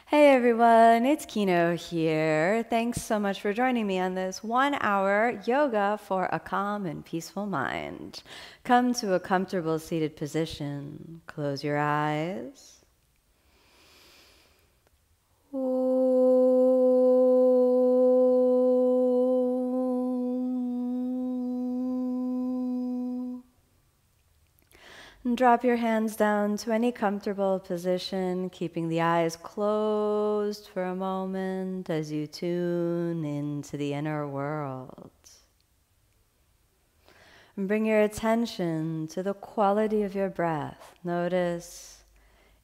Hey everyone, it's Kino here. Thanks so much for joining me on this 1 hour yoga for a calm and peaceful mind. Come to a comfortable seated position. Close your eyes. And drop your hands down to any comfortable position, keeping the eyes closed for a moment as you tune into the inner world. And bring your attention to the quality of your breath. Notice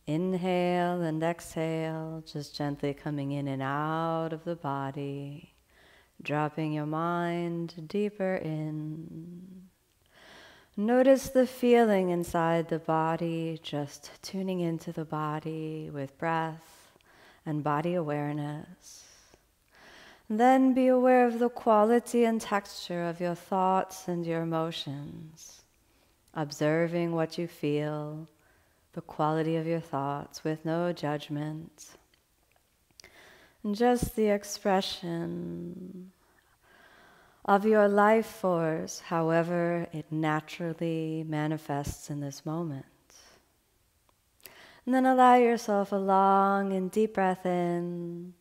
inhale and exhale, just gently coming in and out of the body, dropping your mind deeper in. Notice the feeling inside the body, just tuning into the body with breath and body awareness. Then be aware of the quality and texture of your thoughts and your emotions, observing what you feel, the quality of your thoughts with no judgment, and just the expression of your life force, however it naturally manifests in this moment. And then allow yourself a long and deep breath in.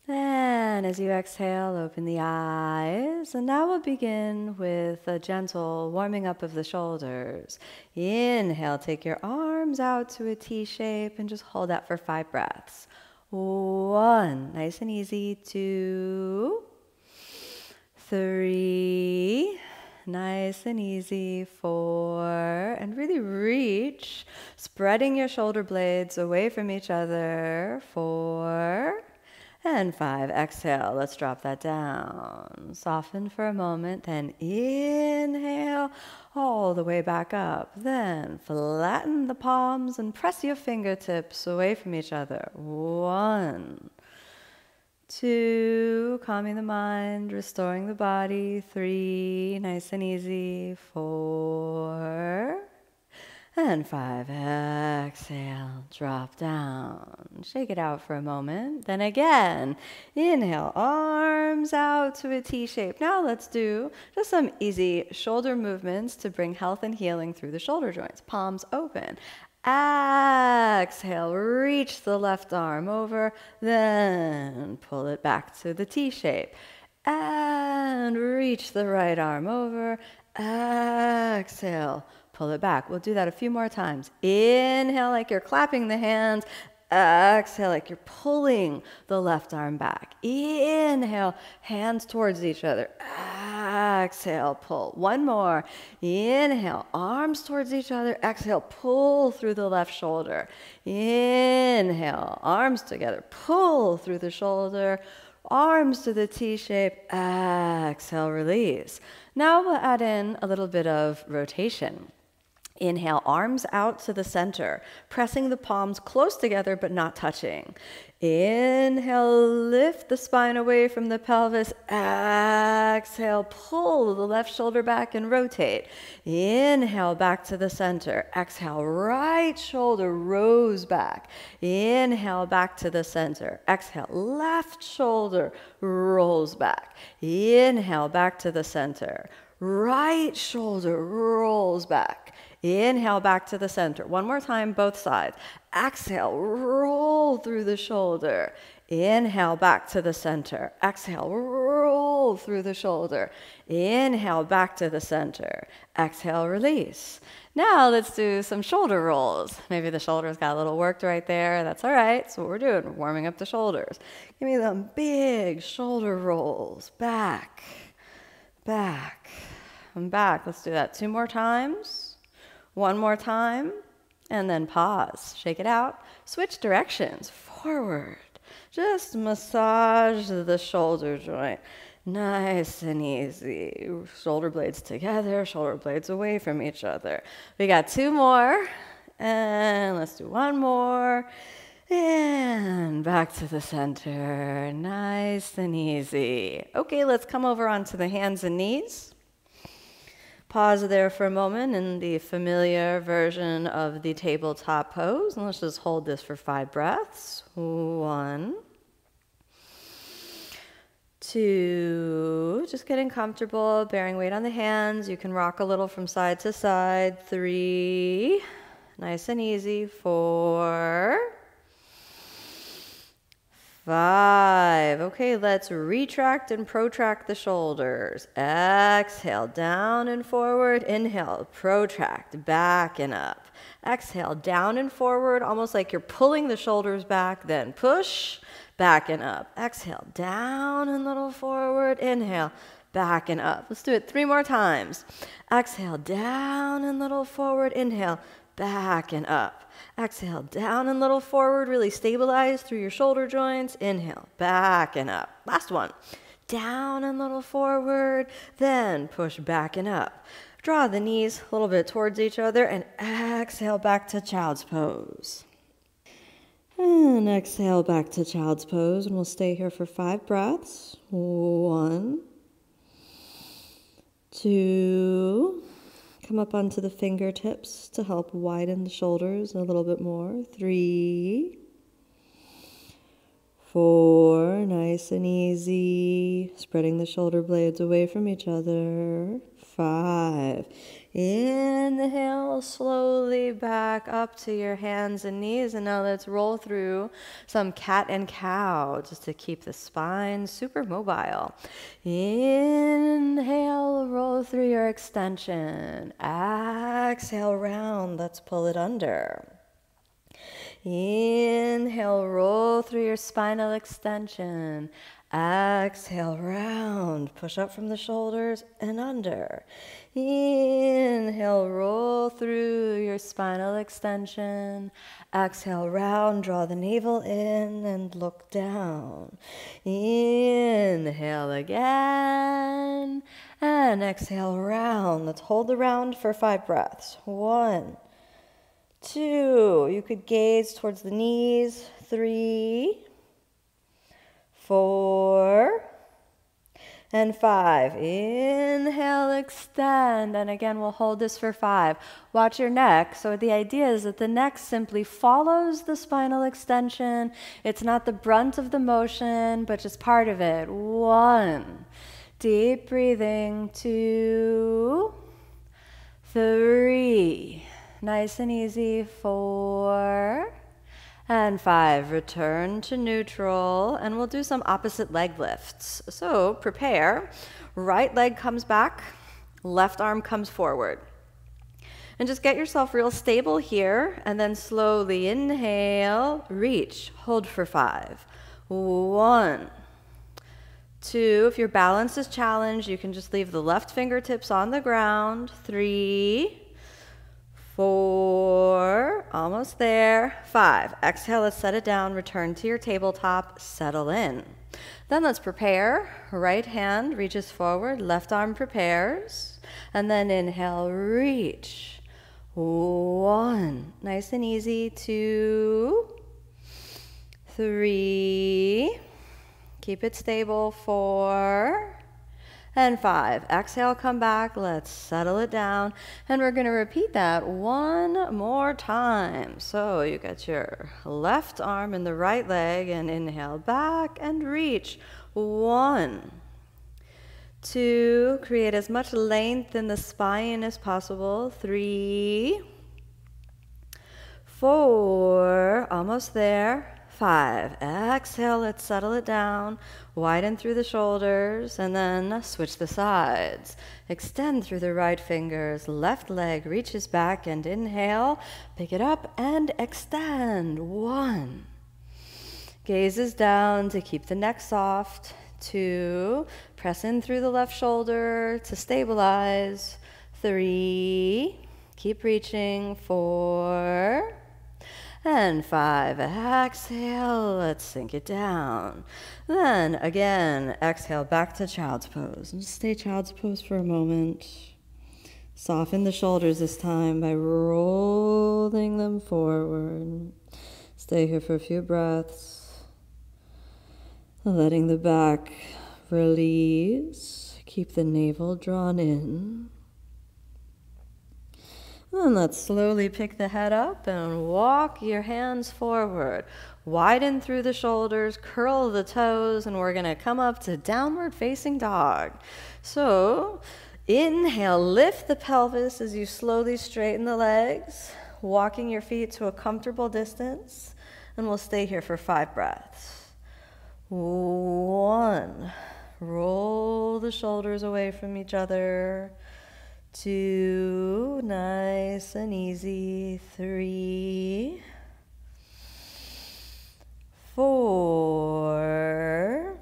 And as you exhale, open the eyes. And now we'll begin with a gentle warming up of the shoulders. Inhale, take your arms out to a T shape and just hold that for 5 breaths. 1, nice and easy. 2, 3, nice and easy. 4, and really reach, spreading your shoulder blades away from each other. 4, and 5. Exhale, let's drop that down. Soften for a moment, then inhale all the way back up. Then flatten the palms and press your fingertips away from each other. 1, 2, calming the mind, restoring the body. 3, nice and easy. 4, and 5. Exhale, drop down. Shake it out for a moment. Then again, inhale, arms out to a T shape. Now let's do just some easy shoulder movements to bring health and healing through the shoulder joints. Palms open. Exhale, reach the left arm over, then pull it back to the T shape. And reach the right arm over. Exhale, pull it back. We'll do that a few more times. Inhale like you're clapping the hands. Exhale like you're pulling the left arm back. Inhale, hands towards each other. Exhale, pull. One more. Inhale, arms towards each other. Exhale, pull through the left shoulder. Inhale, arms together. Pull through the shoulder. Arms to the T shape. Exhale, release. Now we'll add in a little bit of rotation. Inhale, arms out to the center, pressing the palms close together but not touching. Inhale, lift the spine away from the pelvis. Exhale, pull the left shoulder back and rotate. Inhale, back to the center. Exhale, right shoulder rose back. Inhale, back to the center. Exhale, left shoulder rolls back. Inhale, back to the center. Right shoulder rolls back. Inhale, back to the center. One more time, both sides. Exhale, roll through the shoulder. Inhale, back to the center. Exhale, roll through the shoulder. Inhale, back to the center. Exhale, release. Now let's do some shoulder rolls. Maybe the shoulders got a little worked right there. That's all right. That's what we're doing. We're warming up the shoulders. Give me them big shoulder rolls. Back, back, and back. Let's do that 2 more times. 1 more time, and then pause. Shake it out. Switch directions. Forward. Just massage the shoulder joint. Nice and easy. Shoulder blades together, shoulder blades away from each other. We got 2 more, and let's do 1 more. And back to the center. Nice and easy. Okay, let's come over onto the hands and knees. Pause there for a moment in the familiar version of the tabletop pose. And let's just hold this for 5 breaths. 1, 2, just getting comfortable, bearing weight on the hands. You can rock a little from side to side. 3, nice and easy. 4, 5. Okay, let's retract and protract the shoulders. Exhale, down and forward. Inhale, protract, back and up. Exhale, down and forward, almost like you're pulling the shoulders back, then push, back and up. Exhale, down and little forward. Inhale, back and up. Let's do it 3 more times. Exhale, down and little forward. Inhale, back and up. Exhale, down and little forward. Really stabilize through your shoulder joints. Inhale, back and up. Last one. Down and little forward. Then push back and up. Draw the knees a little bit towards each other and exhale back to child's pose. And exhale back to child's pose. And we'll stay here for 5 breaths. 1, 2. Come up onto the fingertips to help widen the shoulders a little bit more. 3, 4, nice and easy. Spreading the shoulder blades away from each other. 5. Inhale slowly back up to your hands and knees. And now let's roll through some cat and cow just to keep the spine super mobile. Inhale, roll through your extension. Exhale, round. Let's pull it under. Inhale, roll through your spinal extension. Exhale, round. Push up from the shoulders and under. Inhale, roll through your spinal extension. Exhale, round. Draw the navel in and look down. Inhale again. And exhale, round. Let's hold the round for 5 breaths. 1, 2. You could gaze towards the knees. 3, 4, and 5. Inhale, extend. And again, we'll hold this for 5. Watch your neck. So the idea is that the neck simply follows the spinal extension. It's not the brunt of the motion, but just part of it. 1. Deep breathing. 2, 3. Nice and easy. 4. And 5, return to neutral, and we'll do some opposite leg lifts. So prepare, right leg comes back, left arm comes forward. And just get yourself real stable here, and then slowly inhale, reach, hold for 5. 1, 2, if your balance is challenged, you can just leave the left fingertips on the ground. 3, 4, almost there. 5, exhale, let's set it down, return to your tabletop, settle in. Then let's prepare, right hand reaches forward, left arm prepares, and then inhale, reach. 1, nice and easy. 2, 3, keep it stable. 4, and 5. Exhale, come back. Let's settle it down. And we're going to repeat that 1 more time. So you got your left arm in the right leg and inhale back and reach. 1, 2, create as much length in the spine as possible. 3, 4, almost there. 5, exhale, let's settle it down, widen through the shoulders, and then switch the sides. Extend through the right fingers, left leg reaches back and inhale, pick it up and extend. 1, gazes down to keep the neck soft. 2, press in through the left shoulder to stabilize. 3, keep reaching. 4, and 5, exhale, let's sink it down. Then again, exhale back to child's pose. And just stay child's pose for a moment. Soften the shoulders this time by rolling them forward. Stay here for a few breaths. Letting the back release. Keep the navel drawn in. Then let's slowly pick the head up and walk your hands forward. Widen through the shoulders, curl the toes, and we're going to come up to downward facing dog. So inhale, lift the pelvis as you slowly straighten the legs, walking your feet to a comfortable distance, and we'll stay here for 5 breaths. 1, roll the shoulders away from each other. 2, nice and easy. 3, 4,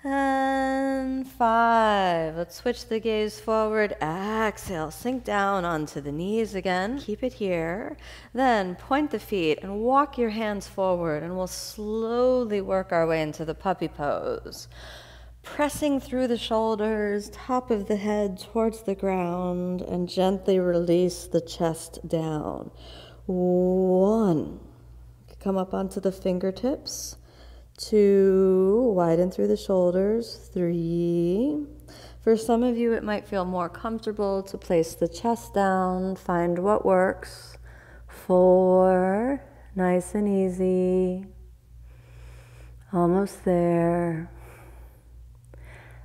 and 5. Let's switch the gaze forward. Exhale, sink down onto the knees again. Keep it here. Then point the feet and walk your hands forward, and we'll slowly work our way into the puppy pose. Pressing through the shoulders, top of the head towards the ground, and gently release the chest down. 1, come up onto the fingertips. 2, widen through the shoulders. 3, for some of you it might feel more comfortable to place the chest down. Find what works. 4, nice and easy. Almost there.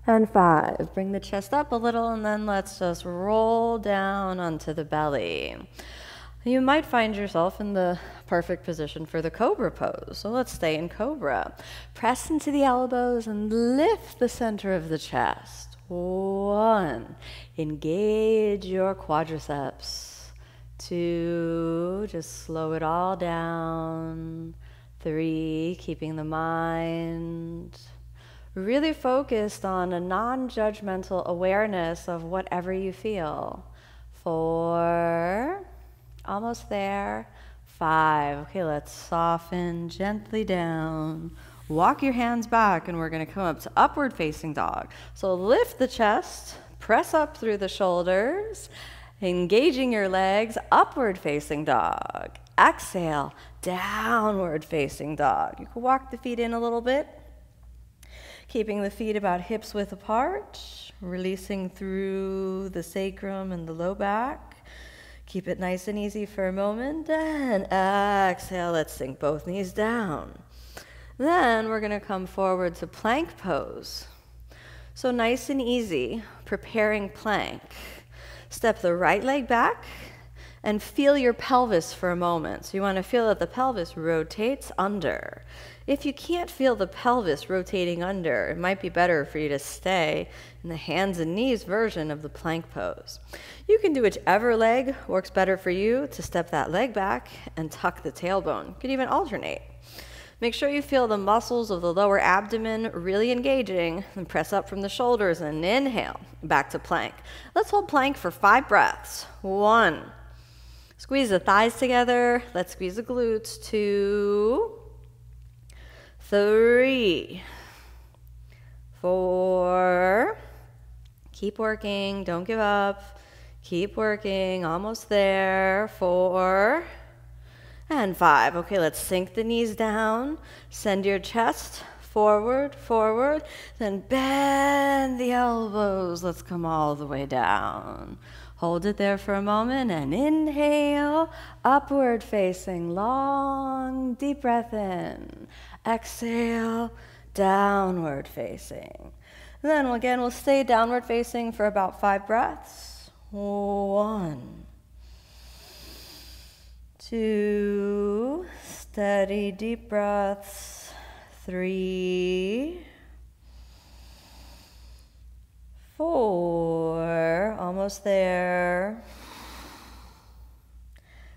And 5, bring the chest up a little, and then let's just roll down onto the belly. You might find yourself in the perfect position for the cobra pose. So let's stay in cobra. Press into the elbows and lift the center of the chest. 1, engage your quadriceps. 2, just slow it all down. 3, keeping the mind really focused on a non-judgmental awareness of whatever you feel. 4, almost there. 5, okay, let's soften gently down. Walk your hands back, and we're going to come up to upward facing dog. So lift the chest, press up through the shoulders, engaging your legs, upward facing dog. Exhale, downward facing dog. You can walk the feet in a little bit, keeping the feet about hips width apart, releasing through the sacrum and the low back. Keep it nice and easy for a moment, and exhale, let's sink both knees down. Then we're gonna come forward to plank pose. So nice and easy, preparing plank. Step the right leg back and feel your pelvis for a moment. So you wanna feel that the pelvis rotates under. If you can't feel the pelvis rotating under, it might be better for you to stay in the hands and knees version of the plank pose. You can do whichever leg works better for you to step that leg back and tuck the tailbone. You could even alternate. Make sure you feel the muscles of the lower abdomen really engaging, and press up from the shoulders and inhale, back to plank. Let's hold plank for 5 breaths. 1, squeeze the thighs together. Let's squeeze the glutes. 2, 3, 4, keep working, don't give up, keep working, almost there. 4, and 5. Okay, let's sink the knees down, send your chest forward, forward, then bend the elbows. Let's come all the way down. Hold it there for a moment and inhale, upward facing, long, deep breath in. Exhale, downward facing. Then again, we'll stay downward facing for about 5 breaths. 1, 2, steady deep breaths. 3, 4, almost there.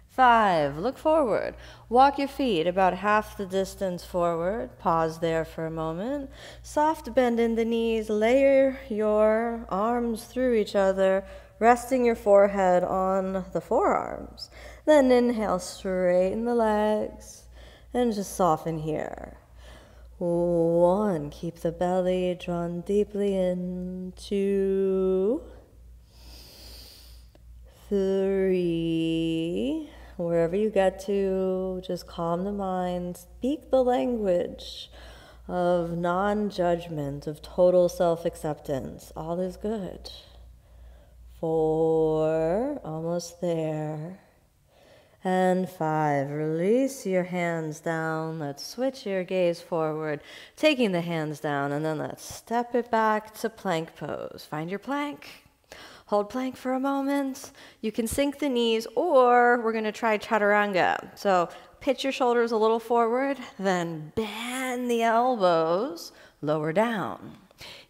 5, look forward. Walk your feet about half the distance forward. Pause there for a moment. Soft bend in the knees. Layer your arms through each other, resting your forehead on the forearms. Then inhale, straighten the legs, and just soften here. 1, keep the belly drawn deeply in. 2, 3, wherever you get to, just calm the mind, speak the language of non-judgment, of total self-acceptance. All is good. 4, almost there. And 5, release your hands down. Let's switch your gaze forward, taking the hands down, and then let's step it back to plank pose. Find your plank. Hold plank for a moment. You can sink the knees, or we're going to try chaturanga. So pitch your shoulders a little forward, then bend the elbows, lower down.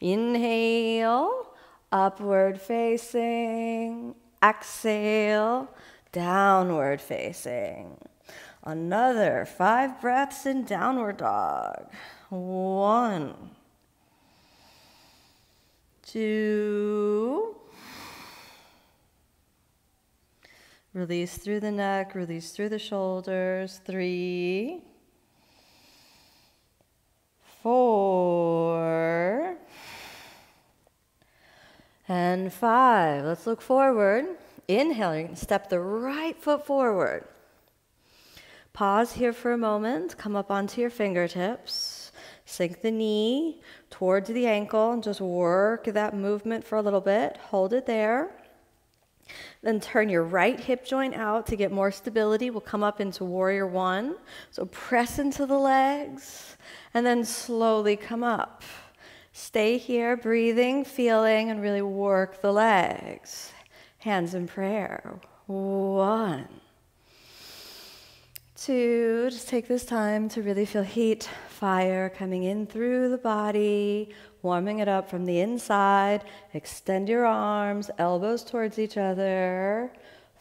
Inhale, upward facing. Exhale, downward facing. Another 5 breaths in downward dog. 1, 2. Release through the neck, release through the shoulders. 3, 4, and 5. Let's look forward. Inhale, you're going to step the right foot forward. Pause here for a moment. Come up onto your fingertips. Sink the knee towards the ankle and just work that movement for a little bit. Hold it there. Then turn your right hip joint out to get more stability. We'll come up into warrior 1. So press into the legs and then slowly come up. Stay here, breathing, feeling, and really work the legs. Hands in prayer. 1, 2, just take this time to really feel heat, fire coming in through the body, warming it up from the inside. Extend your arms, elbows towards each other.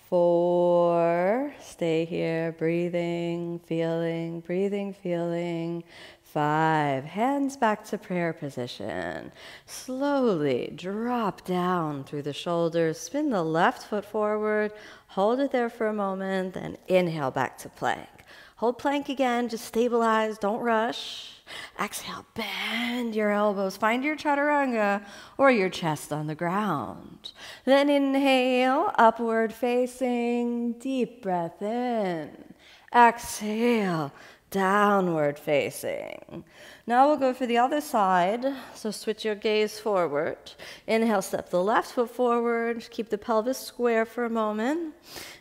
4, stay here, breathing, feeling, breathing, feeling. 5, hands back to prayer position. Slowly drop down through the shoulders, spin the left foot forward, hold it there for a moment, then inhale back to plank. Hold plank again, just stabilize, don't rush. Exhale, bend your elbows, find your chaturanga or your chest on the ground. Then inhale, upward facing, deep breath in. Exhale, downward facing. Now we'll go for the other side. So switch your gaze forward. Inhale, step the left foot forward. Keep the pelvis square for a moment.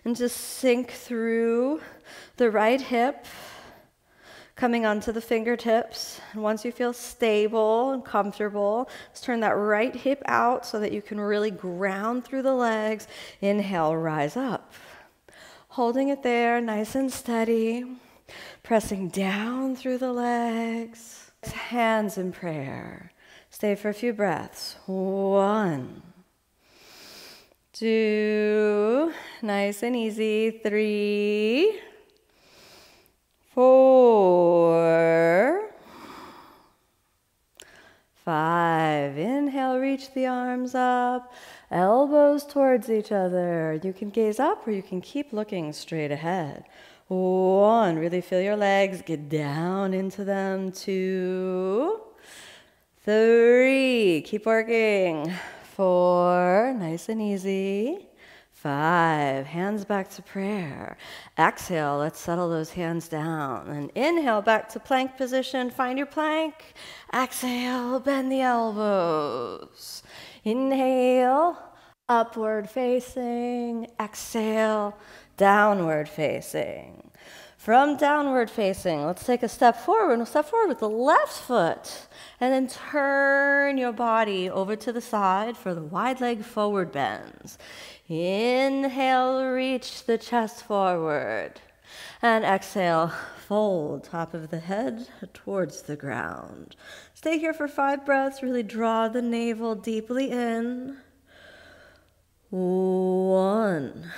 And just sink through the right hip, coming onto the fingertips. And once you feel stable and comfortable, let's turn that right hip out so that you can really ground through the legs. Inhale, rise up. Holding it there, nice and steady. Pressing down through the legs. Hands in prayer. Stay for a few breaths. 1, 2, nice and easy. 3, 4, 5. Inhale, reach the arms up. Elbows towards each other. You can gaze up or you can keep looking straight ahead. 1, really feel your legs, get down into them. 2, 3, keep working. 4, nice and easy. 5, hands back to prayer. Exhale, let's settle those hands down. And inhale, back to plank position. Find your plank. Exhale, bend the elbows. Inhale, upward facing. Exhale, downward facing. From downward facing, let's take a step forward. We'll step forward with the left foot and then turn your body over to the side for the wide leg forward bends. Inhale, reach the chest forward. And exhale, fold top of the head towards the ground. Stay here for 5 breaths. Really draw the navel deeply in. 1.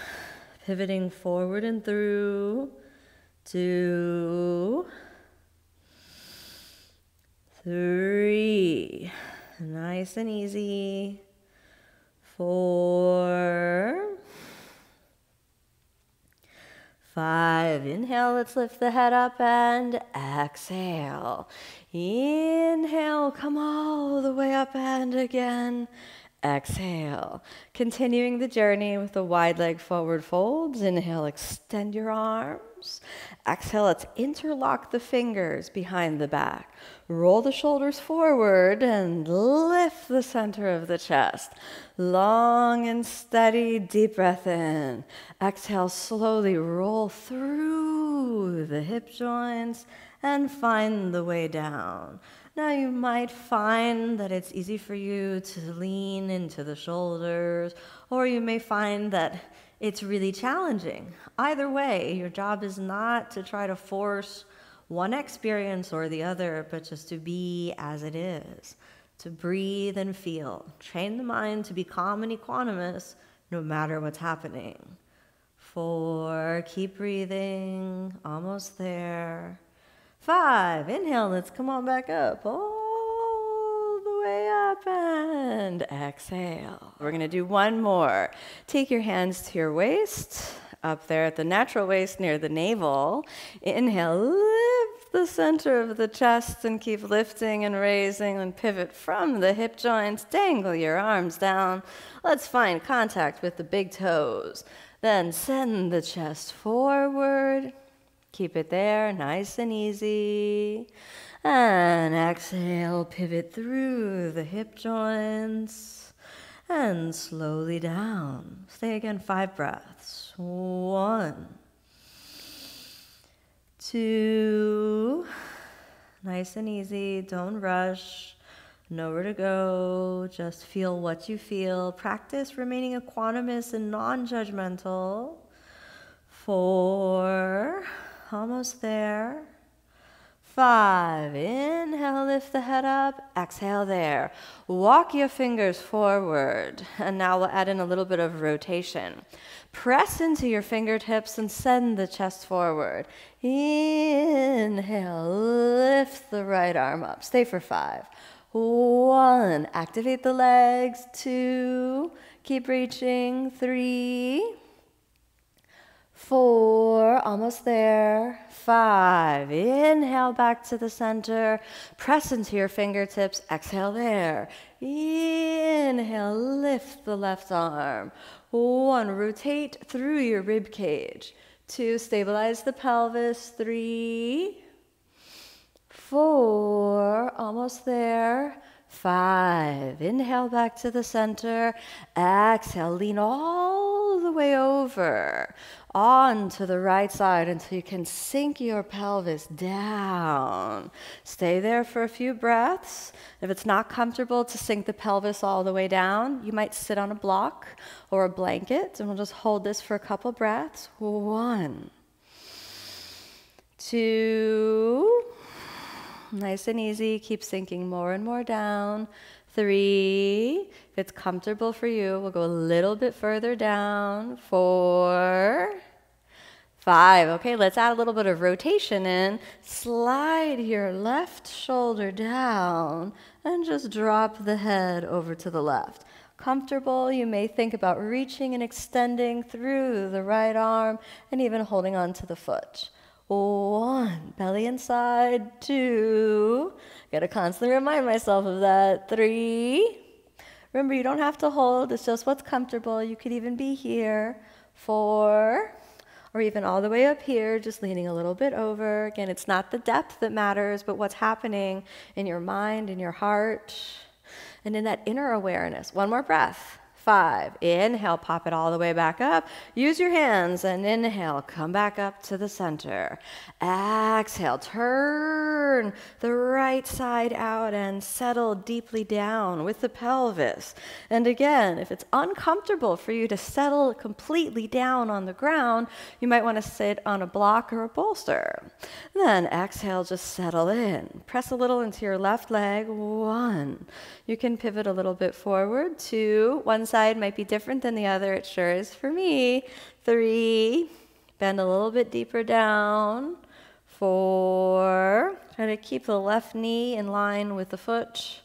Pivoting forward and through. 2, 3. Nice and easy. 4, 5. Inhale, let's lift the head up and exhale. Inhale, come all the way up and again. Exhale. Continuing the journey with the wide leg forward folds. Inhale, extend your arms. Exhale, let's interlock the fingers behind the back. Roll the shoulders forward and lift the center of the chest. Long and steady, deep breath in. Exhale, slowly roll through the hip joints and find the way down. Now you might find that it's easy for you to lean into the shoulders, or you may find that it's really challenging. Either way, your job is not to try to force one experience or the other, but just to be as it is, to breathe and feel. Train the mind to be calm and equanimous no matter what's happening. 4, keep breathing, almost there. 5, inhale, let's come on back up, all the way up, and exhale. We're gonna do one more. Take your hands to your waist, up there at the natural waist near the navel. Inhale, lift the center of the chest and keep lifting and raising and pivot from the hip joints. Dangle your arms down. Let's find contact with the big toes. Then send the chest forward. Keep it there, nice and easy. And exhale, pivot through the hip joints and slowly down. Stay again, 5 breaths. 1, 2, nice and easy, don't rush. Nowhere to go, just feel what you feel. Practice remaining equanimous and non-judgmental. 4, almost there. 5, inhale, lift the head up, exhale there. Walk your fingers forward, and now we'll add in a little bit of rotation. Press into your fingertips and send the chest forward. Inhale, lift the right arm up. Stay for 5. 1, activate the legs. 2, keep reaching. 3, 4, almost there. 5, inhale back to the center. Press into your fingertips. Exhale there. Inhale, lift the left arm. 1, rotate through your rib cage. 2, stabilize the pelvis. 3, 4, almost there. 5, inhale back to the center. Exhale, lean all the way over onto the right side until you can sink your pelvis down. Stay there for a few breaths. If it's not comfortable to sink the pelvis all the way down, you might sit on a block or a blanket, and we'll just hold this for a couple breaths. 1, 2, nice and easy. Keep sinking more and more down. 3, if it's comfortable for you, we'll go a little bit further down. 4, 5. Okay, let's add a little bit of rotation in. Slide your left shoulder down and just drop the head over to the left. Comfortable, you may think about reaching and extending through the right arm and even holding on to the foot. 1, belly inside. 2, gotta constantly remind myself of that. 3, remember, you don't have to hold, it's just what's comfortable. You could even be here. 4, or even all the way up here, just leaning a little bit over. Again, it's not the depth that matters, but what's happening in your mind, in your heart, and in that inner awareness. 1 more breath. 5, inhale, pop it all the way back up. Use your hands and inhale, come back up to the center. Exhale, turn the right side out and settle deeply down with the pelvis. And again, if it's uncomfortable for you to settle completely down on the ground, you might want to sit on a block or a bolster. Then exhale, just settle in. Press a little into your left leg. 1, you can pivot a little bit forward. 2, one side might be different than the other. It sure is for me. 3, bend a little bit deeper down. 4, try to keep the left knee in line with the foot.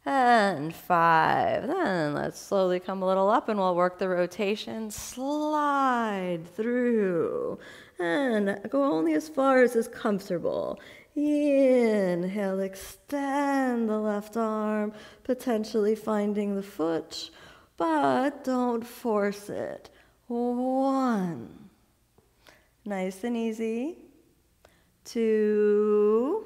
And 5, then let's slowly come a little up and we'll work the rotation. Slide through and go only as far as is comfortable. Inhale, extend the left arm, potentially finding the foot, but don't force it. 1. Nice and easy. 2.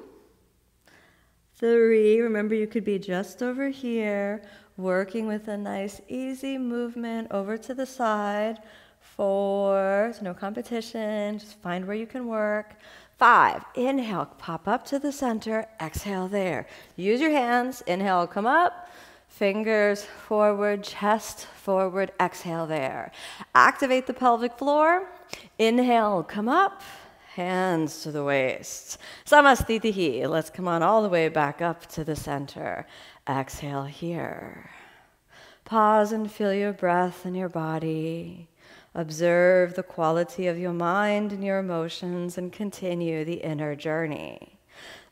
3. Remember, you could be just over here, working with a nice easy movement over to the side. 4. There's no competition. Just find where you can work. 5. Inhale, pop up to the center. Exhale there. Use your hands. Inhale, come up. Fingers forward, chest forward. Exhale there. Activate the pelvic floor. Inhale, come up. Hands to the waist. Samastitihi. Let's come on all the way back up to the center. Exhale here. Pause and feel your breath in your body. Observe the quality of your mind and your emotions and continue the inner journey.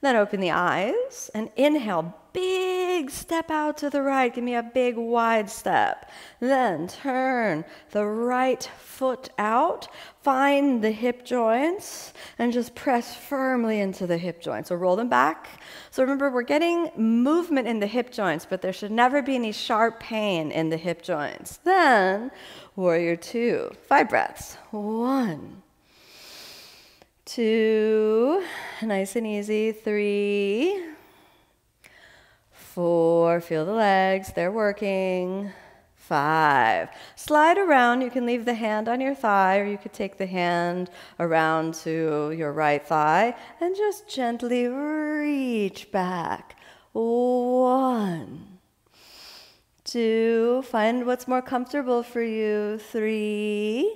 Then open the eyes and inhale, big step out to the right. Give me a big wide step. Then turn the right foot out. Find the hip joints and just press firmly into the hip joints. So roll them back. So remember, we're getting movement in the hip joints, but there should never be any sharp pain in the hip joints. Then warrior 2, 5 breaths. 1, 2, nice and easy. 3, 4, feel the legs, they're working. 5, slide around. You can leave the hand on your thigh, or you could take the hand around to your right thigh and just gently reach back. 1, 2, find what's more comfortable for you. 3,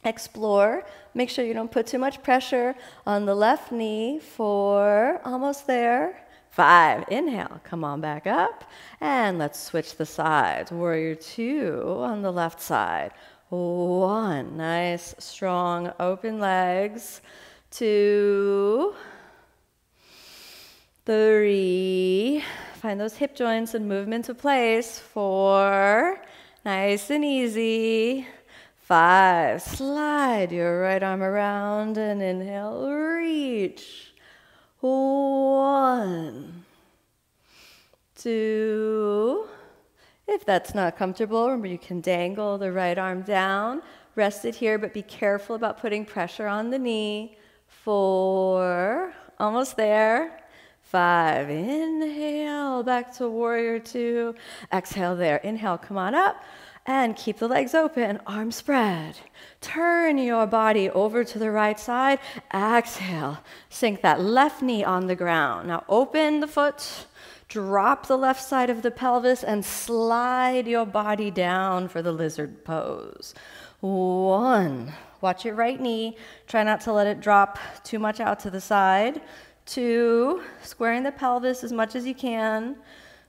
explore. Make sure you don't put too much pressure on the left knee. 4, almost there. 5, inhale, come on back up. And let's switch the sides. Warrior 2 on the left side. 1, nice, strong, open legs. 2, 3, find those hip joints and move them into place. 4, nice and easy. 5, slide your right arm around and inhale, reach. 1, 2, if that's not comfortable, remember you can dangle the right arm down, rest it here, but be careful about putting pressure on the knee. 4, almost there. 5, inhale, back to warrior 2. Exhale there, inhale, come on up. And keep the legs open, arms spread. Turn your body over to the right side. Exhale, sink that left knee on the ground. Now open the foot, drop the left side of the pelvis, and slide your body down for the lizard pose. 1, watch your right knee. Try not to let it drop too much out to the side. 2, squaring the pelvis as much as you can.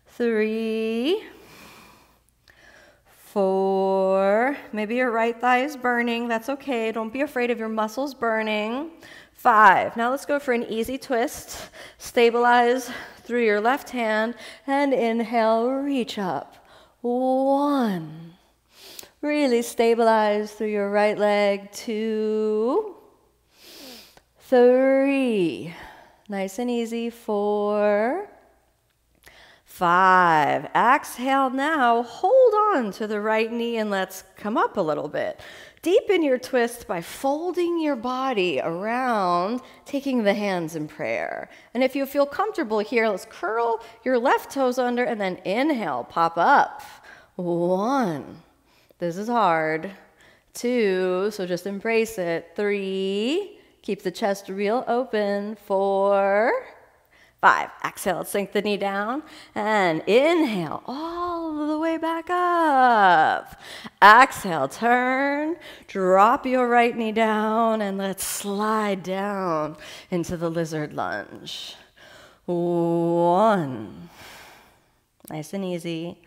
3, 4, maybe your right thigh is burning. That's okay. Don't be afraid of your muscles burning. 5, now let's go for an easy twist. Stabilize through your left hand and inhale, reach up. 1, really stabilize through your right leg. 2, 3, nice and easy. 4, 5, exhale now, hold on to the right knee and let's come up a little bit. Deepen your twist by folding your body around, taking the hands in prayer. And if you feel comfortable here, let's curl your left toes under and then inhale, pop up. 1, this is hard. 2, so just embrace it. 3, keep the chest real open. 4, 5, exhale, sink the knee down, and inhale all the way back up. Exhale, turn, drop your right knee down, and let's slide down into the lizard lunge. 1, nice and easy.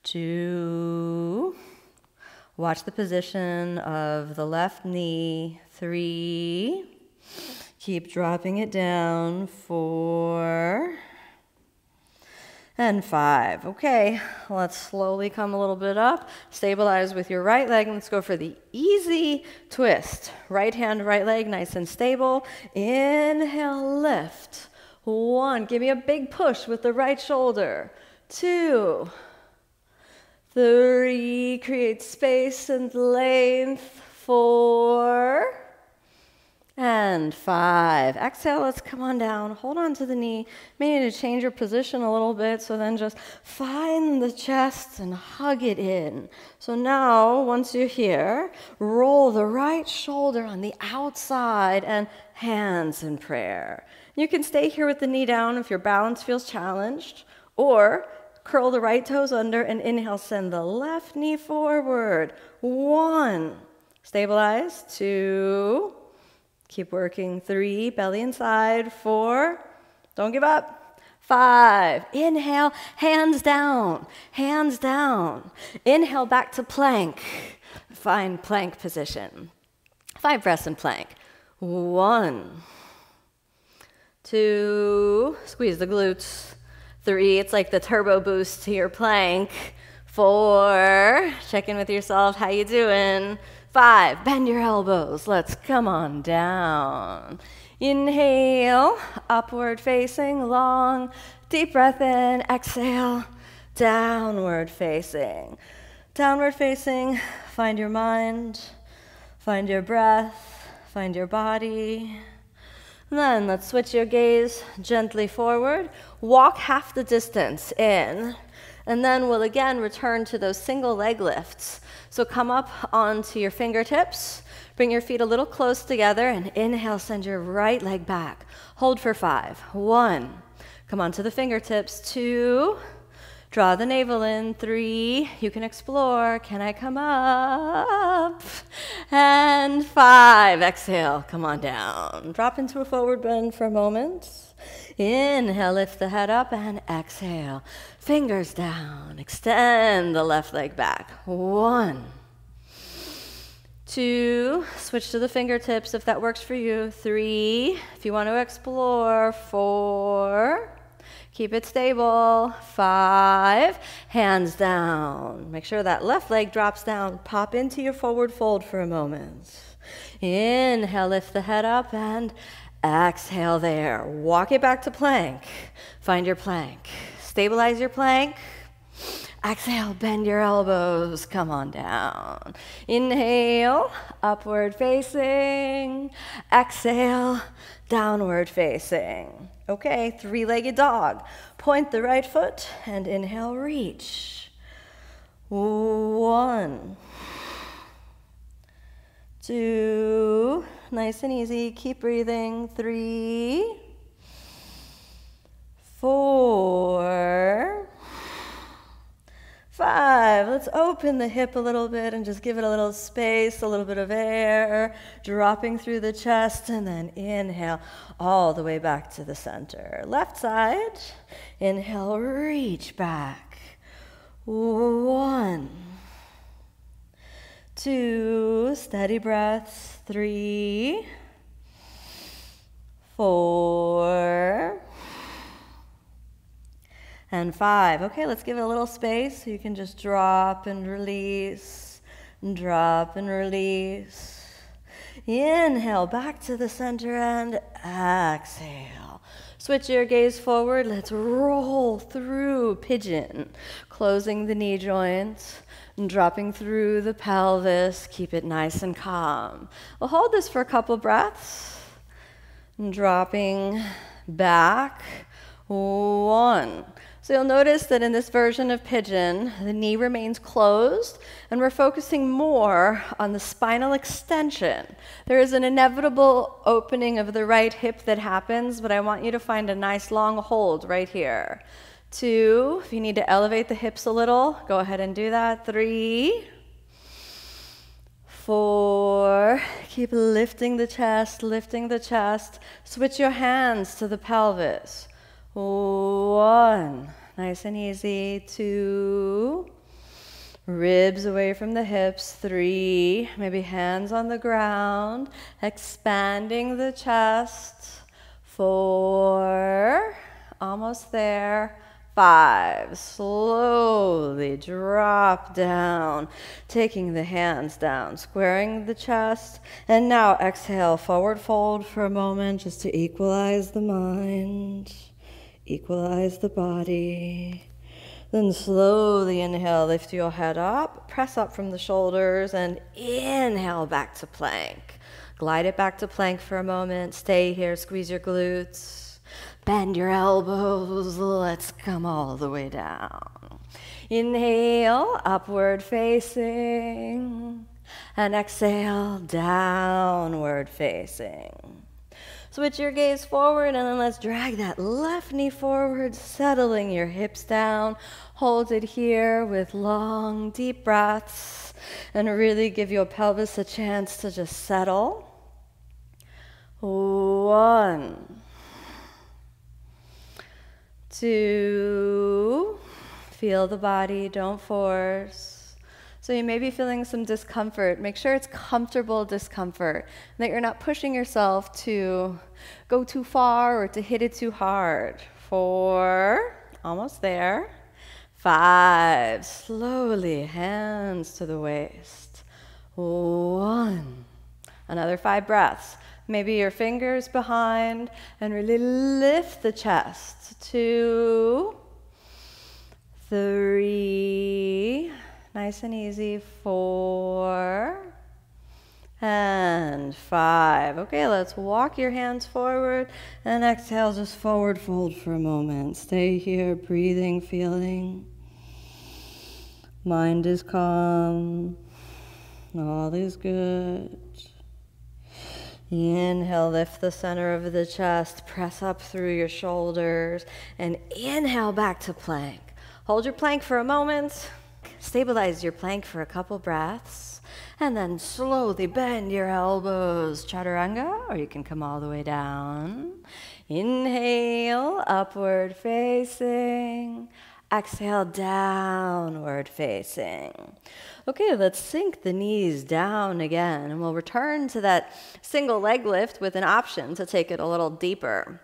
2, watch the position of the left knee. 3, keep dropping it down. 4, and 5. Okay, let's slowly come a little bit up. Stabilize with your right leg. Let's go for the easy twist. Right hand, right leg, nice and stable. Inhale, lift. 1, give me a big push with the right shoulder. 2, 3, create space and length. 4, and 5. Exhale, let's come on down. Hold on to the knee. May need to change your position a little bit, so then just find the chest and hug it in. So now, once you're here, roll the right shoulder on the outside and hands in prayer. You can stay here with the knee down if your balance feels challenged, or curl the right toes under and inhale, send the left knee forward. 1, stabilize. 2, keep working. 3, belly inside. 4, don't give up. 5, inhale, hands down, hands down. Inhale back to plank. Find plank position. 5 breaths in plank. 1, 2, squeeze the glutes. 3, it's like the turbo boost to your plank. 4, check in with yourself, how you doing? 5, bend your elbows. Let's come on down. Inhale, upward facing, long, deep breath in. Exhale, downward facing. Downward facing, find your mind, find your breath, find your body. And then let's switch your gaze gently forward. Walk half the distance in. And then we'll again return to those single leg lifts. So come up onto your fingertips, bring your feet a little close together, and inhale, send your right leg back. Hold for 5. 1, come onto the fingertips. 2, draw the navel in. 3, you can explore. Can I come up? And 5, exhale, come on down. Drop into a forward bend for a moment. Inhale, lift the head up, and exhale. Fingers down, extend the left leg back. 1, 2, switch to the fingertips if that works for you. 3, if you want to explore. 4, keep it stable. 5, hands down. Make sure that left leg drops down. Pop into your forward fold for a moment. Inhale, lift the head up, and exhale there. Walk it back to plank. Find your plank. Stabilize your plank. Exhale, bend your elbows. Come on down. Inhale, upward facing. Exhale, downward facing. Okay, 3-legged dog. Point the right foot and inhale, reach. 1, 2, nice and easy. Keep breathing. 3, 4, 5. Let's open the hip a little bit and just give it a little space, a little bit of air, dropping through the chest, and then inhale all the way back to the center. Left side, inhale, reach back. 1, 2, steady breaths. 3, 4, and 5. Okay, let's give it a little space so you can just drop and release, drop and release. Inhale, back to the center, and exhale. Switch your gaze forward. Let's roll through pigeon, closing the knee joints, dropping through the pelvis. Keep it nice and calm. We'll hold this for a couple breaths. Dropping back. 1. So you'll notice that in this version of pigeon, the knee remains closed, and we're focusing more on the spinal extension. There is an inevitable opening of the right hip that happens, but I want you to find a nice long hold right here. 2, if you need to elevate the hips a little, go ahead and do that. 3, 4, keep lifting the chest, lifting the chest. Switch your hands to the pelvis. 1, nice and easy. 2, ribs away from the hips. 3, maybe hands on the ground, expanding the chest. 4, almost there. 5. Slowly drop down, taking the hands down, squaring the chest. And now exhale, forward fold for a moment just to equalize the mind, equalize the body. Then slowly inhale, lift your head up, press up from the shoulders, and inhale back to plank. Glide it back to plank for a moment. Stay here, squeeze your glutes. Bend your elbows, let's come all the way down. Inhale, upward facing, and exhale, downward facing. Switch your gaze forward, and then let's drag that left knee forward, settling your hips down. Hold it here with long, deep breaths, and really give your pelvis a chance to just settle. 1, 2, feel the body, don't force. So you may be feeling some discomfort. Make sure it's comfortable discomfort, and that you're not pushing yourself to go too far or to hit it too hard. 4, almost there. 5, slowly, hands to the waist. 1, another 5 breaths. Maybe your fingers behind, and really lift the chest. 2, 3, nice and easy. 4 and 5. Okay, let's walk your hands forward and exhale, just forward fold for a moment. Stay here, breathing, feeling. Mind is calm. All is good. Inhale, lift the center of the chest, press up through your shoulders, and inhale back to plank. Hold your plank for a moment. Stabilize your plank for a couple breaths, and then slowly bend your elbows, chaturanga, or you can come all the way down. Inhale, upward facing. Exhale, downward facing. Okay, let's sink the knees down again, and we'll return to that single leg lift with an option to take it a little deeper.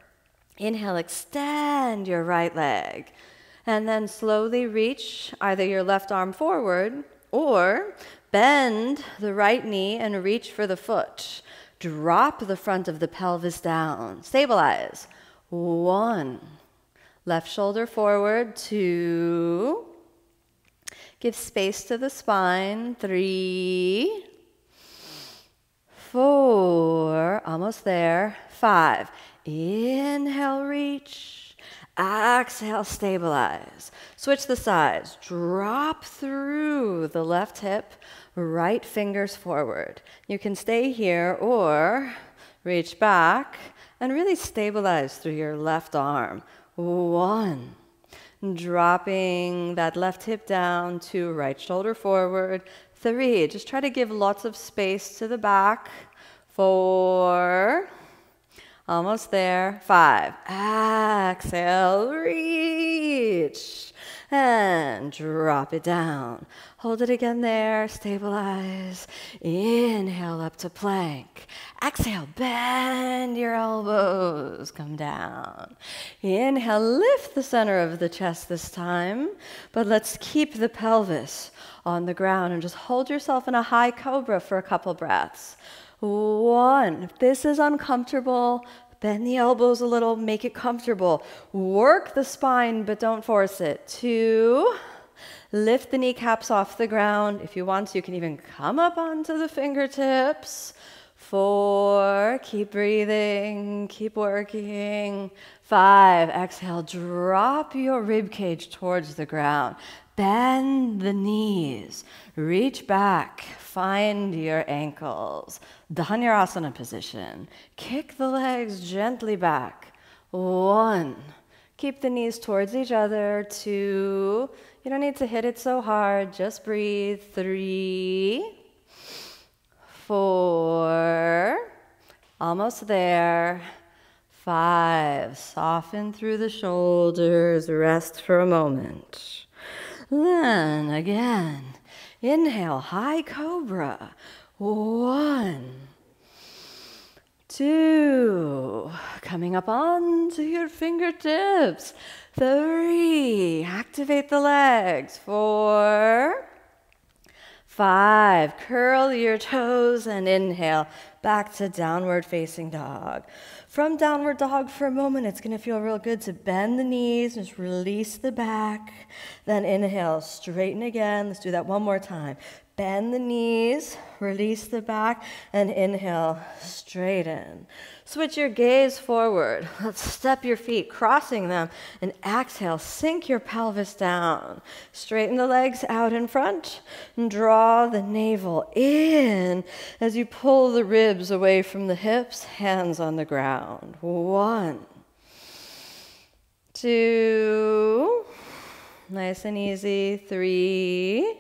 Inhale, extend your right leg. And then slowly reach either your left arm forward or bend the right knee and reach for the foot. Drop the front of the pelvis down. Stabilize. 1. Left shoulder forward. 2. Give space to the spine. 3. 4. Almost there. 5. Inhale, reach. Exhale, stabilize. Switch the sides. Drop through the left hip, right fingers forward. You can stay here or reach back and really stabilize through your left arm. 1. Dropping that left hip down. 2. Right shoulder forward. 3. Just try to give lots of space to the back. 4. Almost there. 5. Exhale, reach. And drop it down. Hold it again there. Stabilize. Inhale up to plank. Exhale, bend your elbows. Come down. Inhale, lift the center of the chest this time. But let's keep the pelvis on the ground and just hold yourself in a high cobra for a couple breaths. 1. If this is uncomfortable, bend the elbows a little, make it comfortable. Work the spine, but don't force it. 2. Lift the kneecaps off the ground. If you want to, you can even come up onto the fingertips. 4. Keep breathing, keep working. 5. Exhale, drop your rib cage towards the ground. Bend the knees, reach back, find your ankles. Dhanurasana position. Kick the legs gently back. 1. Keep the knees towards each other. 2. You don't need to hit it so hard, just breathe. 3. 4. Almost there. 5. Soften through the shoulders, rest for a moment. Then again, inhale, high cobra. 1, 2, coming up onto your fingertips. 3, activate the legs. 4, 5, curl your toes and inhale back to downward facing dog. From downward dog for a moment, it's gonna feel real good to bend the knees, just release the back. Then inhale, straighten again. Let's do that one more time. Bend the knees, release the back, and inhale, straighten. Switch your gaze forward. Let's step your feet, crossing them, and exhale, sink your pelvis down. Straighten the legs out in front, and draw the navel in as you pull the ribs away from the hips, hands on the ground. 1, 2, nice and easy. 3,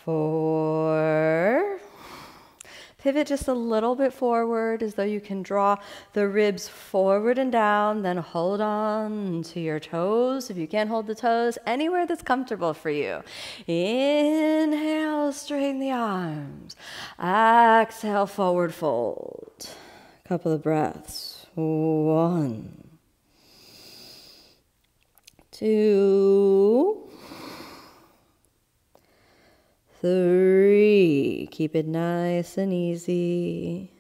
4. Pivot just a little bit forward as though you can draw the ribs forward and down, then hold on to your toes. If you can't hold the toes, anywhere that's comfortable for you. Inhale, straighten the arms. Exhale, forward fold. Couple of breaths. 1, 2, 3, keep it nice and easy.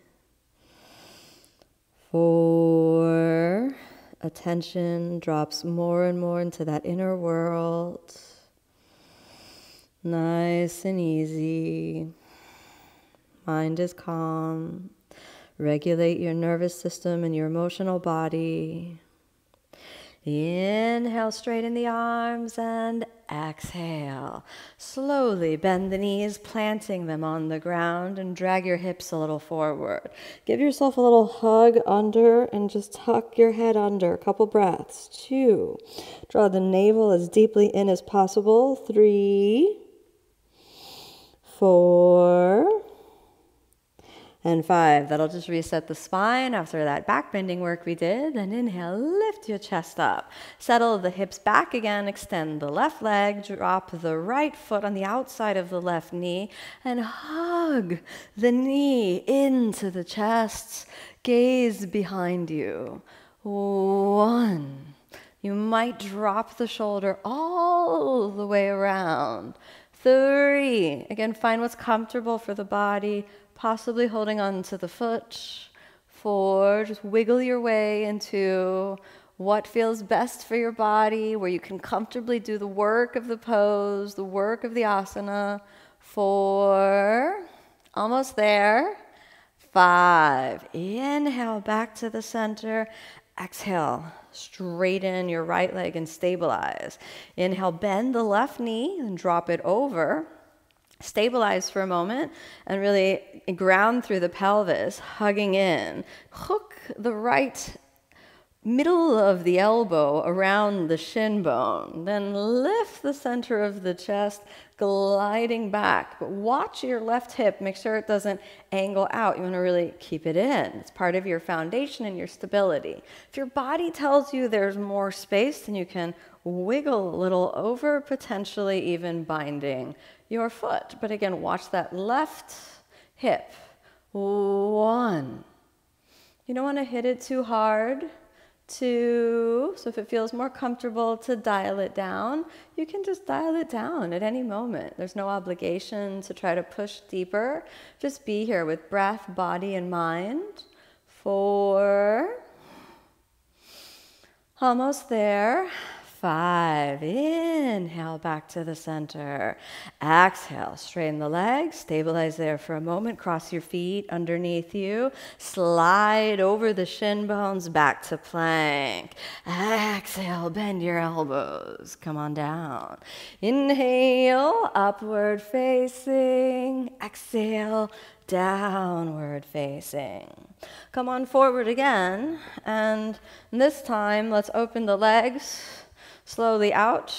4, attention drops more and more into that inner world. Nice and easy. Mind is calm. Regulate your nervous system and your emotional body. Inhale, straighten the arms, and exhale. Slowly bend the knees, planting them on the ground, and drag your hips a little forward. Give yourself a little hug under and just tuck your head under. A couple breaths. 2, draw the navel as deeply in as possible. 3, 4, and 5. That'll just reset the spine after that back bending work we did. Then inhale, lift your chest up. Settle the hips back again, extend the left leg, drop the right foot on the outside of the left knee, and hug the knee into the chest. Gaze behind you. 1. You might drop the shoulder all the way around. 3. Again, find what's comfortable for the body. Possibly holding on to the foot. 4, just wiggle your way into what feels best for your body, where you can comfortably do the work of the pose, the work of the asana. 4, almost there. 5, inhale back to the center. Exhale, straighten your right leg and stabilize. Inhale, bend the left knee and drop it over. Stabilize for a moment and really ground through the pelvis, hugging in. Hook the right middle of the elbow around the shin bone. Then lift the center of the chest, gliding back. But watch your left hip. Make sure it doesn't angle out. You want to really keep it in. It's part of your foundation and your stability. If your body tells you there's more space, then you can wiggle a little over, potentially even binding your foot. But again, watch that left hip. 1. You don't want to hit it too hard. 2. So if it feels more comfortable to dial it down, you can just dial it down at any moment. There's no obligation to try to push deeper. Just be here with breath, body, and mind. 4. Almost there. 5, inhale back to the center. Exhale, straighten the legs, stabilize there for a moment, cross your feet underneath you, slide over the shin bones back to plank. Exhale, bend your elbows, come on down. Inhale, upward facing. Exhale, downward facing. Come on forward again, and this time let's open the legs slowly out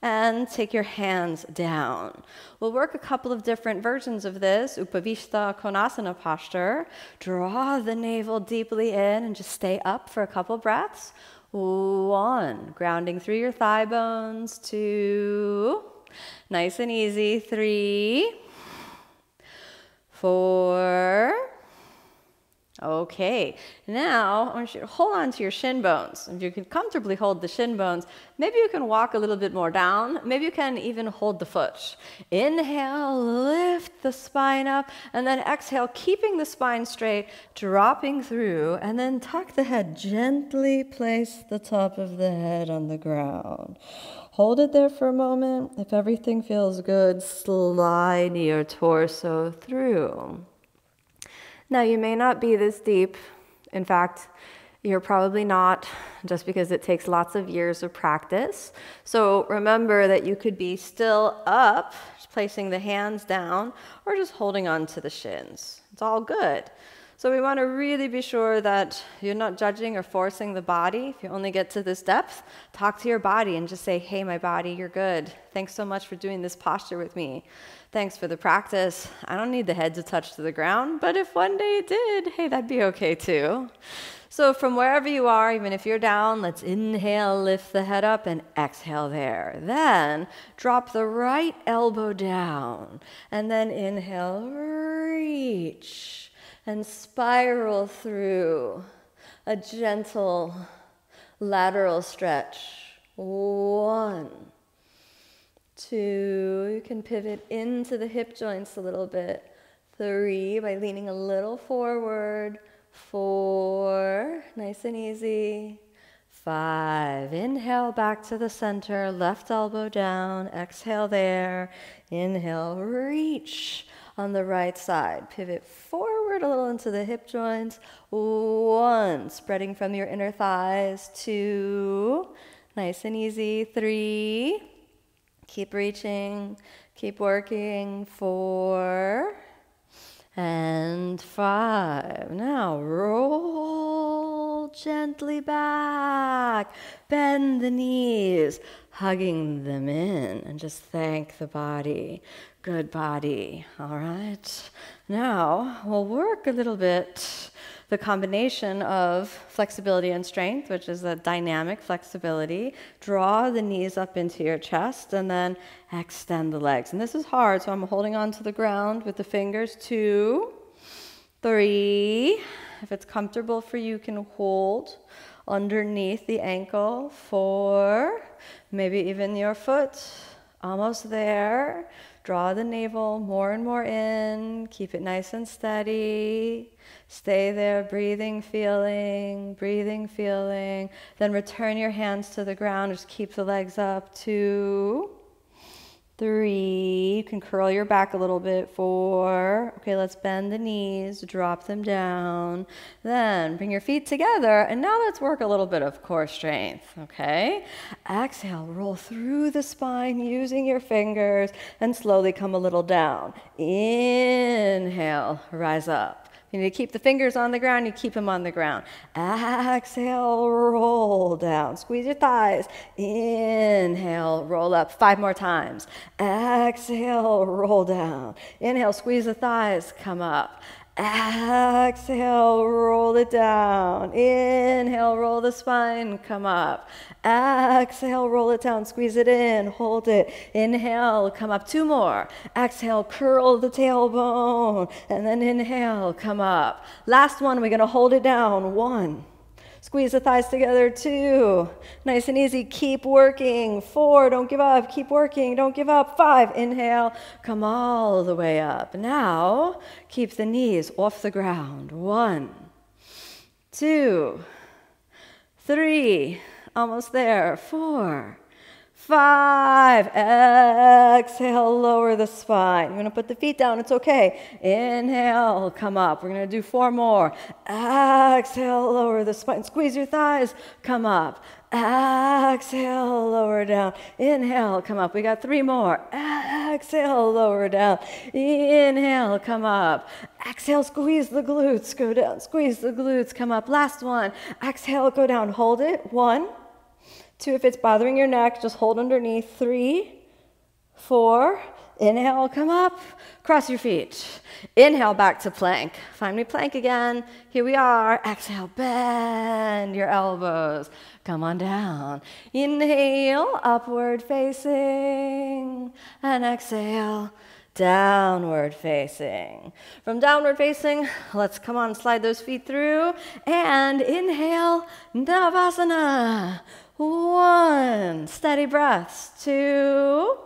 and take your hands down. We'll work a couple of different versions of this. Upavishta Konasana posture. Draw the navel deeply in and just stay up for a couple breaths. 1, grounding through your thigh bones. 2, nice and easy. 3, 4, Okay, now I want you to hold on to your shin bones. If you can comfortably hold the shin bones, maybe you can walk a little bit more down. Maybe you can even hold the foot. Inhale, lift the spine up, and then exhale, keeping the spine straight, dropping through, and then tuck the head. Gently place the top of the head on the ground. Hold it there for a moment. If everything feels good, slide your torso through. Now, you may not be this deep. In fact, you're probably not, just because it takes lots of years of practice. So remember that you could be still up, just placing the hands down, or just holding on to the shins. It's all good. So we want to really be sure that you're not judging or forcing the body. If you only get to this depth, talk to your body and just say, hey, my body, you're good. Thanks so much for doing this posture with me. Thanks for the practice. I don't need the head to touch to the ground, but if one day it did, hey, that'd be okay too. So from wherever you are, even if you're down, let's inhale, lift the head up, and exhale there. Then drop the right elbow down, and then inhale, reach, and spiral through a gentle lateral stretch. 1, 2, you can pivot into the hip joints a little bit. 3, by leaning a little forward. 4, nice and easy. 5, inhale back to the center, left elbow down, exhale there. Inhale, reach on the right side. Pivot forward a little into the hip joints. 1, spreading from your inner thighs. 2, nice and easy. 3, keep reaching, keep working. 4, and 5. Now roll gently back. Bend the knees, hugging them in, and just thank the body. Good body. All right. Now we'll work a little bit the combination of flexibility and strength, which is a dynamic flexibility. Draw the knees up into your chest and then extend the legs. And this is hard, so I'm holding on to the ground with the fingers. 2, 3. If it's comfortable for you, you can hold underneath the ankle. 4, maybe even your foot. Almost there. Draw the navel more and more in. Keep it nice and steady. Stay there, breathing, feeling, breathing, feeling. Then return your hands to the ground. Just keep the legs up. 2, 3. You can curl your back a little bit. 4. Okay, let's bend the knees, drop them down. Then bring your feet together, and now let's work a little bit of core strength, okay? Exhale, roll through the spine using your fingers, and slowly come a little down. Inhale, rise up. You need to keep the fingers on the ground, you keep them on the ground. Exhale, roll down. Squeeze your thighs. Inhale, roll up. 5 more times. Exhale, roll down. Inhale, squeeze the thighs, come up. Exhale, roll it down. Inhale, roll the spine, come up. Exhale, roll it down, squeeze it in, hold it. Inhale, come up. 2 more. Exhale, curl the tailbone, and then inhale, come up. Last one, we're gonna hold it down. 1. Squeeze the thighs together. 2. Nice and easy. Keep working. 4. Don't give up. Keep working. Don't give up. 5. Inhale. Come all the way up. Now, keep the knees off the ground. 1, 2, 3. Almost there. 4, 5. Exhale, lower the spine. You're going to put the feet down. It's okay. Inhale, come up. We're going to do 4 more. Exhale, lower the spine. Squeeze your thighs. Come up. Exhale, lower down. Inhale, come up. We got 3 more. Exhale, lower down. Inhale, come up. Exhale, squeeze the glutes. Go down. Squeeze the glutes. Come up. Last one. Exhale, go down. Hold it. 1, 2, if it's bothering your neck, just hold underneath. 3, 4, inhale, come up, cross your feet. Inhale, back to plank. Find me plank again. Here we are. Exhale, bend your elbows. Come on down. Inhale, upward facing, and exhale, downward facing. From downward facing, let's come on, slide those feet through, and inhale, Navasana. 1, steady breaths. 2,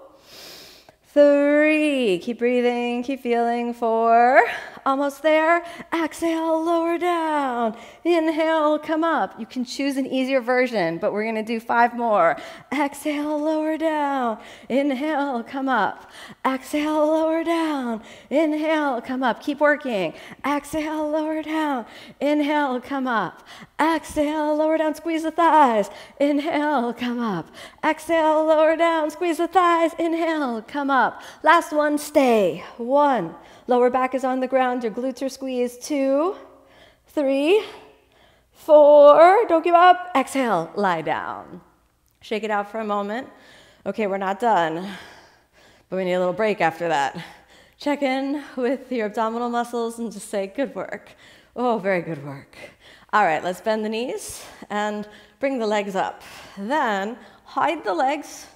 3, keep breathing, keep feeling. 4, almost there. Exhale, lower down. Inhale, come up. You can choose an easier version, but we're gonna do 5 more. Exhale, lower down. Inhale, come up. Exhale, lower down. Inhale, come up. Keep working. Exhale, lower down. Inhale, come up. Exhale, lower down, squeeze the thighs. Inhale, come up. Exhale, lower down, squeeze the thighs. Inhale, come up. Last one, stay. 1, lower back is on the ground, your glutes are squeezed. 2, 3, 4, don't give up. Exhale, lie down. Shake it out for a moment. Okay, we're not done, but we need a little break after that. Check in with your abdominal muscles and just say, good work. Oh, very good work. All right, let's bend the knees and bring the legs up. Then hide the legs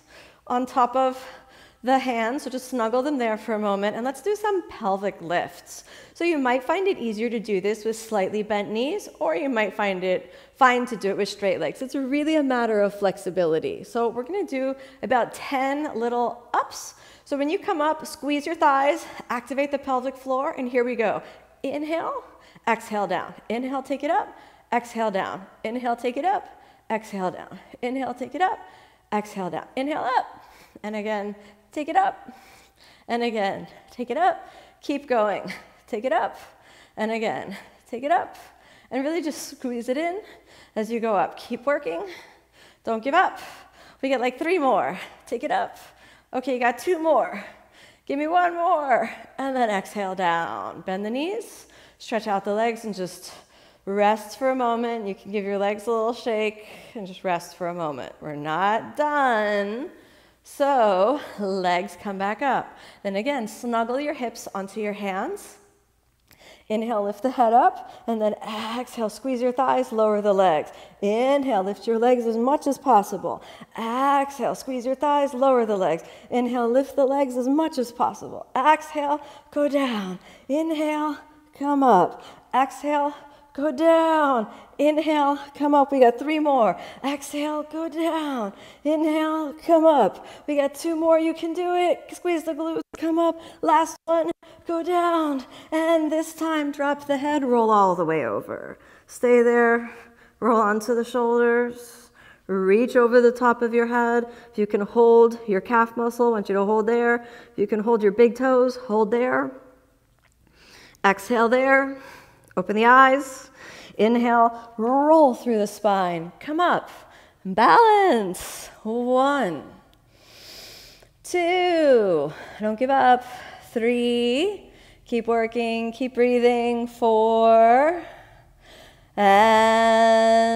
on top of the hands, so just snuggle them there for a moment, and let's do some pelvic lifts. So you might find it easier to do this with slightly bent knees, or you might find it fine to do it with straight legs. It's really a matter of flexibility. So we're gonna do about 10 little ups. So when you come up, squeeze your thighs, activate the pelvic floor, and here we go. Inhale, exhale down. Inhale, take it up, exhale down. Inhale, take it up, exhale down. Inhale, take it up, exhale down. Inhale up, and again, take it up, and again, take it up, keep going, take it up, and again, take it up, and really just squeeze it in as you go up. Keep working, don't give up. We get like 3 more, take it up. Okay, you got 2 more, give me 1 more, and then exhale down. Bend the knees, stretch out the legs, and just rest for a moment. You can give your legs a little shake, and just rest for a moment. We're not done. So legs come back up. Then again, snuggle your hips onto your hands. Inhale, lift the head up, and then exhale, squeeze your thighs, lower the legs. Inhale, lift your legs as much as possible. Exhale, squeeze your thighs, lower the legs. Inhale, lift the legs as much as possible. Exhale, go down. Inhale, come up. Exhale, go down. Inhale, come up. We got 3 more. Exhale, go down. Inhale, come up. We got 2 more. You can do it. Squeeze the glutes, come up. Last one, go down. And this time, drop the head, roll all the way over. Stay there, roll onto the shoulders. Reach over the top of your head. If you can hold your calf muscle, I want you to hold there. If you can hold your big toes, hold there. Exhale there. Open the eyes. Inhale, roll through the spine. Come up. Balance. 1, 2. Don't give up. 3. Keep working. Keep breathing. 4. And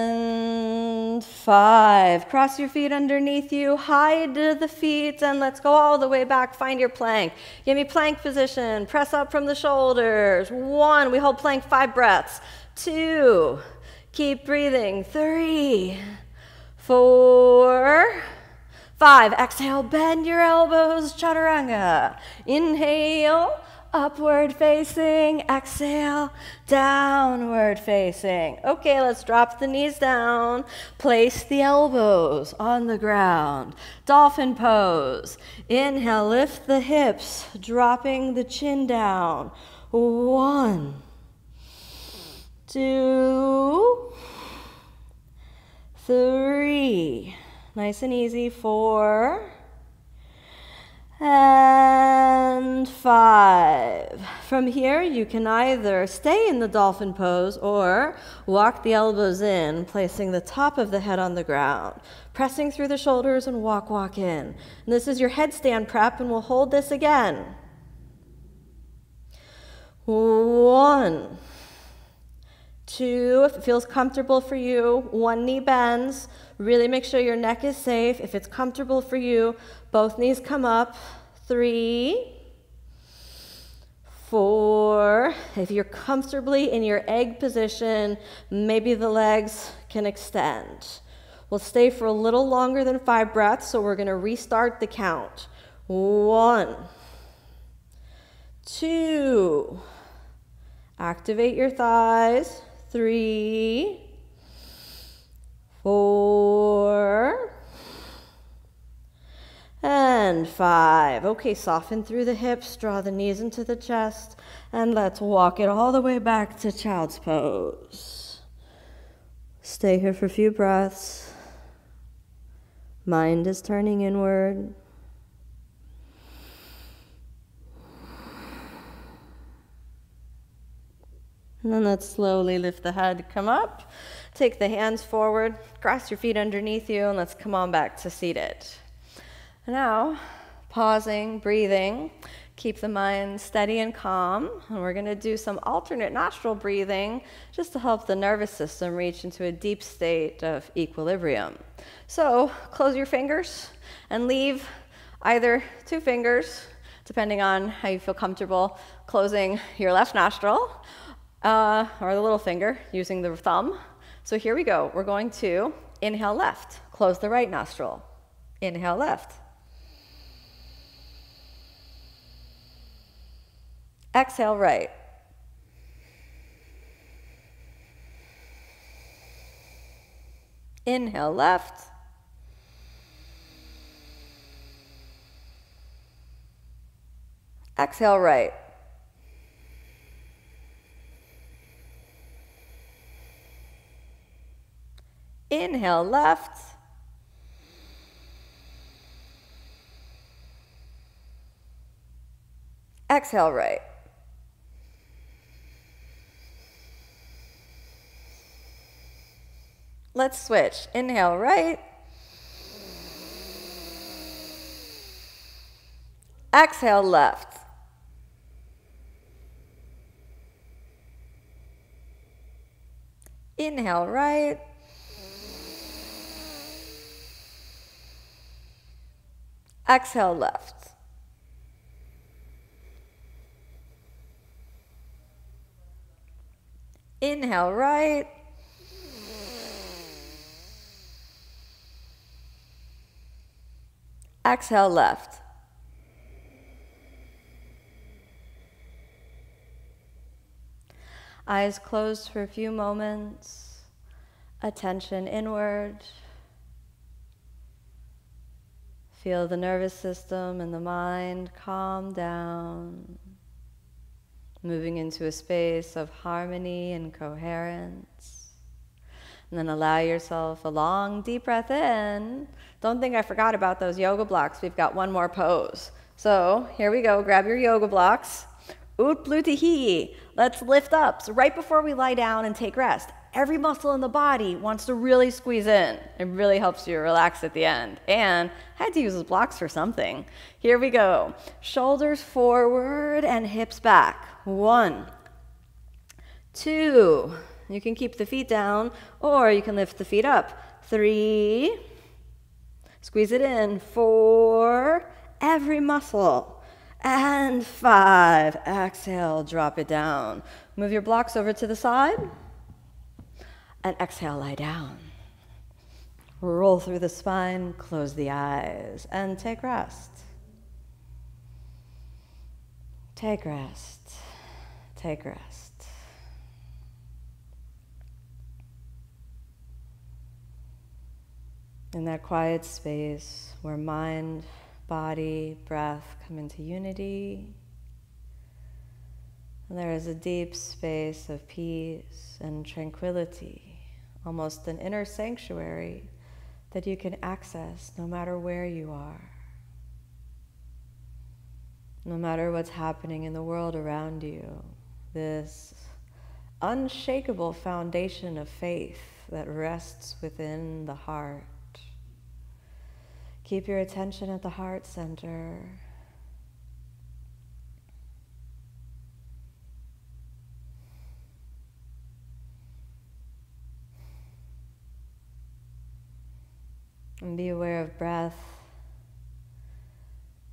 5. Cross your feet underneath you. Hide the feet, and let's go all the way back. Find your plank. Give me plank position. Press up from the shoulders. 1. We hold plank 5 breaths. 2. Keep breathing. 3. 4. 5. Exhale. Bend your elbows. Chaturanga. Inhale. Upward facing, exhale, downward facing. Okay, let's drop the knees down. Place the elbows on the ground. Dolphin pose. Inhale, lift the hips, dropping the chin down. 1, 2, 3. Nice and easy. 4. And 5. From here, you can either stay in the dolphin pose or walk the elbows in, placing the top of the head on the ground, pressing through the shoulders and walk in. And this is your headstand prep, and we'll hold this again. 1, 2, if it feels comfortable for you, 1 knee bends. Really make sure your neck is safe. If it's comfortable for you, both knees come up. 3, 4. If you're comfortably in your egg position, maybe the legs can extend. We'll stay for a little longer than 5 breaths, so we're going to restart the count. 1, 2. Activate your thighs. 3, 4, and 5. Okay, soften through the hips, draw the knees into the chest, and let's walk it all the way back to child's pose. Stay here for a few breaths. Mind is turning inward. And then let's slowly lift the head, come up, take the hands forward, cross your feet underneath you, and let's come on back to seated. Now, pausing, breathing, keep the mind steady and calm, and we're going to do some alternate nostril breathing just to help the nervous system reach into a deep state of equilibrium. So, close your fingers and leave either 2 fingers, depending on how you feel comfortable, closing your left nostril, or the little finger using the thumb. So here we go. We're going to inhale left, close the right nostril. Inhale left. Exhale right. Inhale left. Exhale right. Inhale left. Exhale right. Let's switch. Inhale right. Exhale left. Inhale right. Exhale left. Inhale right. Exhale left. Eyes closed for a few moments. Attention inward. Feel the nervous system and the mind calm down, moving into a space of harmony and coherence. And then allow yourself a long, deep breath in. Don't think I forgot about those yoga blocks. We've got one more pose. So here we go. Grab your yoga blocks. Utplutihi. Let's lift up. So right before we lie down and take rest, every muscle in the body wants to really squeeze in. It really helps you relax at the end. And I had to use those blocks for something. Here we go. Shoulders forward and hips back. 1, 2. You can keep the feet down, or you can lift the feet up. 3. Squeeze it in. 4. Every muscle. And 5. Exhale, drop it down. Move your blocks over to the side. And exhale, lie down. Roll through the spine, close the eyes, and take rest. Take rest. Take rest. In that quiet space where mind, body, breath come into unity, and there is a deep space of peace and tranquility, almost an inner sanctuary that you can access no matter where you are, no matter what's happening in the world around you. This unshakable foundation of faith that rests within the heart. Keep your attention at the heart center. And be aware of breath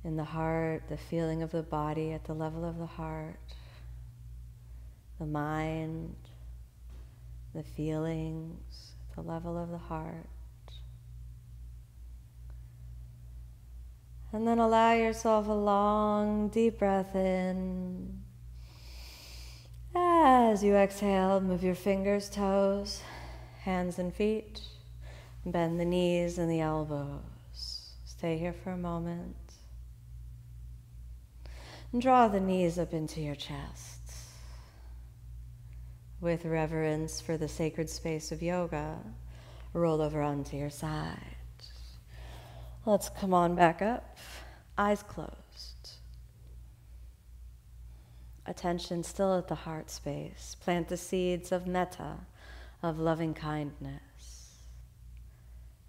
in the heart, the feeling of the body at the level of the heart, the mind, the feelings at the level of the heart. And then allow yourself a long, deep breath in. As you exhale, move your fingers, toes, hands and feet. Bend the knees and the elbows. Stay here for a moment. And draw the knees up into your chest. With reverence for the sacred space of yoga, roll over onto your side. Let's come on back up, eyes closed. Attention still at the heart space. Plant the seeds of metta, of loving kindness.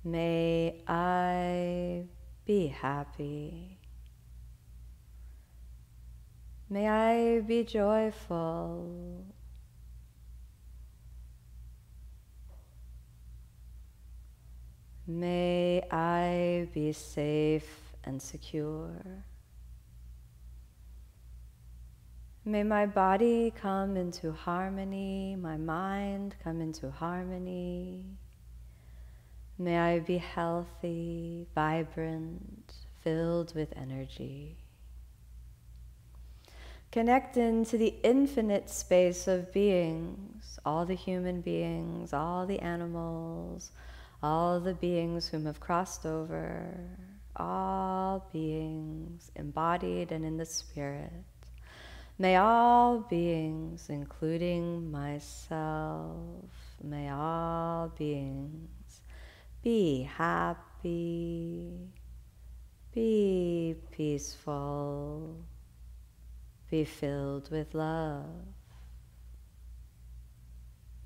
May I be happy. May I be joyful. May I be safe and secure. May my body come into harmony, my mind come into harmony. May I be healthy, vibrant, filled with energy. Connect into the infinite space of beings, all the human beings, all the animals, all the beings whom have crossed over, all beings embodied and in the spirit. May all beings, including myself, may all beings be happy, be peaceful, be filled with love.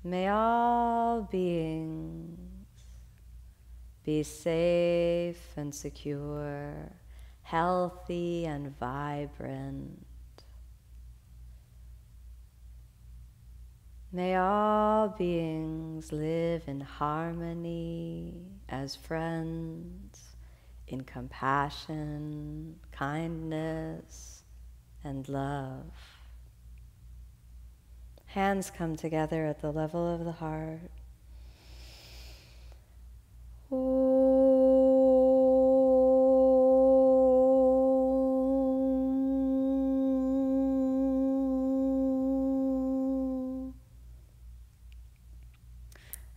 May all beings be safe and secure, healthy and vibrant. May all beings live in harmony as friends, in compassion, kindness, and love. Hands come together at the level of the heart.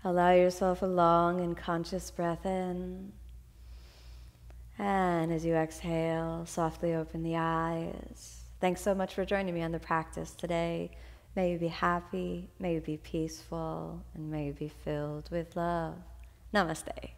Allow yourself a long and conscious breath in. And as you exhale, softly open the eyes. Thanks so much for joining me on the practice today. May you be happy, may you be peaceful, and may you be filled with love. Namaste.